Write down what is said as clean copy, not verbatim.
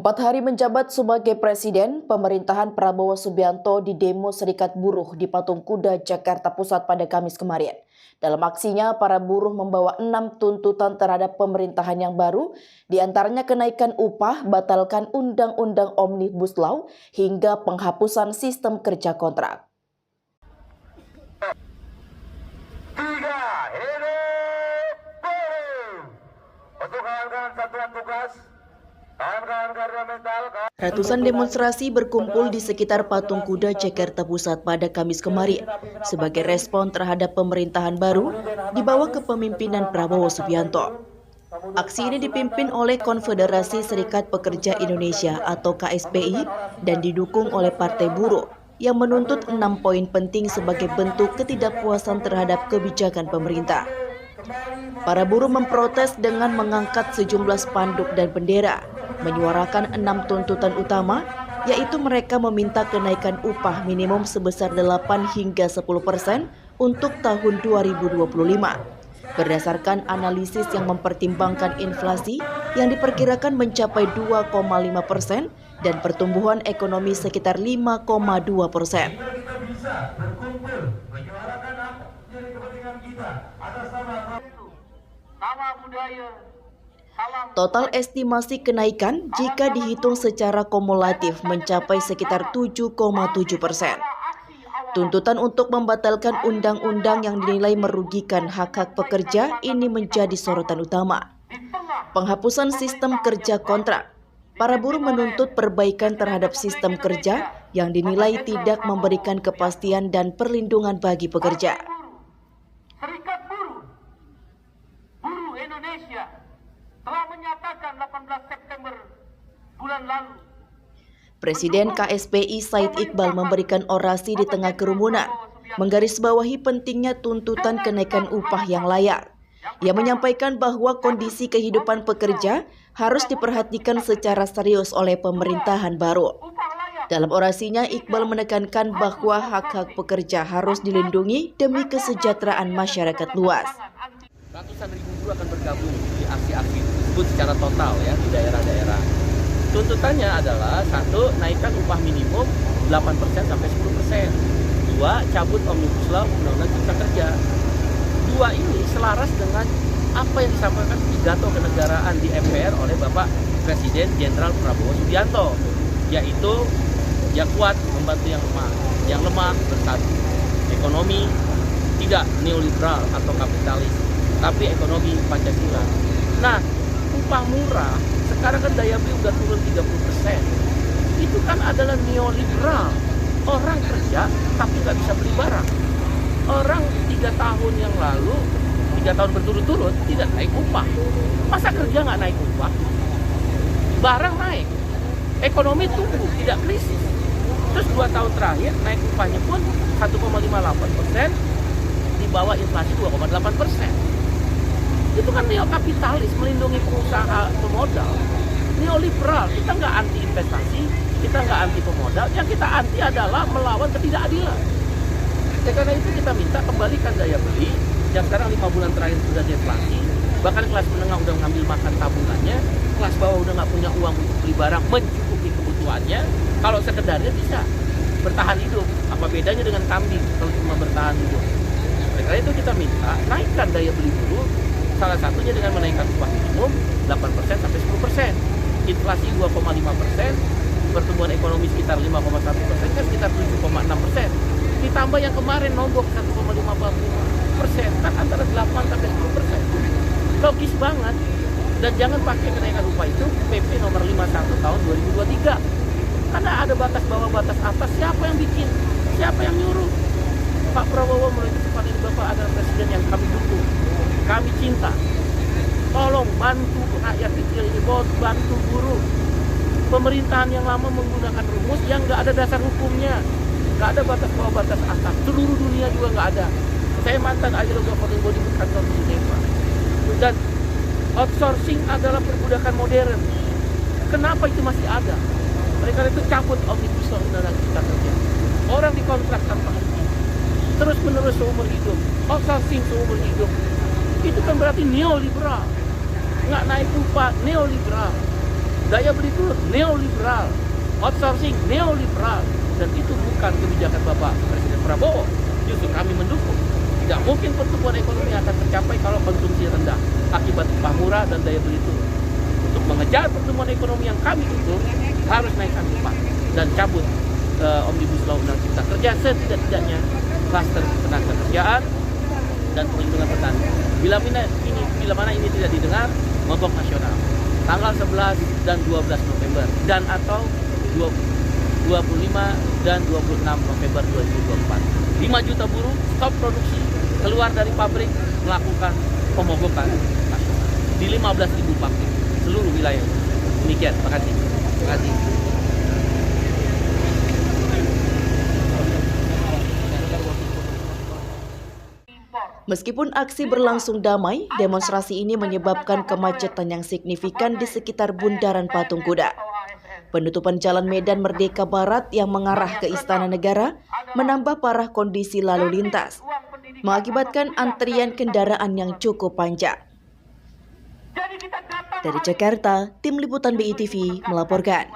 4 hari menjabat sebagai presiden, pemerintahan Prabowo Subianto di demo Serikat Buruh di Patung Kuda, Jakarta Pusat pada Kamis kemarin. Dalam aksinya, para buruh membawa 6 tuntutan terhadap pemerintahan yang baru, diantaranya kenaikan upah, batalkan Undang-Undang Omnibus Law, hingga penghapusan sistem kerja kontrak. Ratusan demonstrasi berkumpul di sekitar Patung Kuda Jakarta Pusat pada Kamis kemarin sebagai respon terhadap pemerintahan baru di bawah kepemimpinan Prabowo Subianto. Aksi ini dipimpin oleh Konfederasi Serikat Pekerja Indonesia atau KSPI dan didukung oleh Partai Buruh yang menuntut 6 poin penting sebagai bentuk ketidakpuasan terhadap kebijakan pemerintah. Para buruh memprotes dengan mengangkat sejumlah spanduk dan bendera, menyuarakan 6 tuntutan utama, yaitu mereka meminta kenaikan upah minimum sebesar 8 hingga 10% untuk tahun 2025. Berdasarkan analisis yang mempertimbangkan inflasi yang diperkirakan mencapai 2,5% dan pertumbuhan ekonomi sekitar 5,2%. Total estimasi kenaikan jika dihitung secara kumulatif mencapai sekitar 7,7%. Tuntutan untuk membatalkan undang-undang yang dinilai merugikan hak-hak pekerja ini menjadi sorotan utama. Penghapusan sistem kerja kontrak. Para buruh menuntut perbaikan terhadap sistem kerja yang dinilai tidak memberikan kepastian dan perlindungan bagi pekerja. Serikat Buruh Indonesia telah menyatakan 18 September bulan lalu. Presiden KSPI Said Iqbal memberikan orasi di tengah kerumunan, menggarisbawahi pentingnya tuntutan kenaikan upah yang layak. Ia menyampaikan bahwa kondisi kehidupan pekerja harus diperhatikan secara serius oleh pemerintahan baru. Dalam orasinya, Iqbal menekankan bahwa hak-hak pekerja harus dilindungi demi kesejahteraan masyarakat luas. Ratusan ribu buruh akan bergabung di aksi-aksi tersebut secara total ya di daerah-daerah. Tuntutannya adalah 1. Naikkan upah minimum 8% sampai 10%. 2. Cabut Omnibus Law Undang-Undang Cipta Kerja. 2 ini selaras dengan apa yang disampaikan pidato kenegaraan di MPR oleh Bapak Presiden Jenderal Prabowo Subianto, yaitu yang kuat membantu yang lemah bersatu. Ekonomi tidak neoliberal atau kapitalis, tapi ekonomi Pancasila. Nah, upah murah, sekarang kan daya beli udah turun 30%. Itu kan adalah neoliberal. Orang kerja tapi nggak bisa beli barang. Orang 3 tahun yang lalu, 3 tahun berturut-turut tidak naik upah. Masa kerja nggak naik upah? Barang naik. Ekonomi tumbuh, tidak krisis. Terus 2 tahun terakhir naik upahnya pun 1,58%, di bawah inflasi 2,8%. Itu kan neokapitalis, melindungi pengusaha pemodal. Neoliberal, kita nggak anti investasi, kita nggak anti pemodal, yang kita anti adalah melawan ketidakadilan. Karena itu kita minta kembalikan daya beli, yang sekarang 5 bulan terakhir sudah deflasi, bahkan kelas menengah udah ngambil makan tabungannya, kelas bawah udah nggak punya uang untuk beli barang mencukupi kebutuhannya. Kalau sekedarnya bisa bertahan hidup, apa bedanya dengan kambing kalau cuma bertahan hidup? Karena itu kita minta naikkan daya beli buruh, salah satunya dengan menaikkan upah minimum 8% sampai 10%, inflasi 2,5%, pertumbuhan ekonomi sekitar 5,1%, sekitar 7,6%, ditambah yang kemarin nombok 1,55%, kan antara 8 sampai 10%. Logis banget. Dan jangan pakai kenaikan upah itu PP nomor 51 tahun 2023. Karena ada batas bawah, batas atas, siapa yang bikin? Siapa yang nyuruh? Pak Prabowo melalui kesempatan ini, Bapak adalah presiden yang kami dukung, kami cinta. Tolong bantu rakyat kecil ini, bantu buruh. Pemerintahan yang lama menggunakan rumus yang nggak ada dasar hukumnya, nggak ada batas bawah, batas atas. Seluruh dunia juga nggak ada. Saya mantan ILO governing body di kantor di Geneva. Dan outsourcing adalah perbudakan modern. Kenapa itu masih ada? Mereka itu cabut Omnibus Law Undang-Undang Cipta Kerja. Orang dikontrak tanpa henti, terus menerus seumur hidup, outsourcing seumur hidup. Itu kan berarti neoliberal. Nggak naik upah, neoliberal. Daya beli turun, neoliberal. Outsourcing, neoliberal. Dan itu bukan kebijakan Bapak Presiden Prabowo. Justru kami mendukung. Tidak mungkin pertumbuhan ekonomi akan tercapai kalau konsumsi rendah akibat upah murah dan daya beli turun. Untuk mengejar pertumbuhan ekonomi yang kami dukung, harus naikkan upah dan cabut Omnibus Law Undang Cipta Kerja setidak-tidaknya klaster ketenagakerjaan dan perlindungan petani. Bila mana ini tidak didengar, mogok nasional tanggal 11 dan 12 November dan atau 25 dan 26 November 2024. 5 juta buruh stop produksi, keluar dari pabrik, melakukan pemogokan nasional di 15.000 pabrik seluruh wilayah. Demikian, terima kasih. Terima kasih. Meskipun aksi berlangsung damai, demonstrasi ini menyebabkan kemacetan yang signifikan di sekitar Bundaran Patung Kuda. Penutupan Jalan Medan Merdeka Barat yang mengarah ke Istana Negara menambah parah kondisi lalu lintas, mengakibatkan antrian kendaraan yang cukup panjang. Dari Jakarta, Tim Liputan BITV melaporkan.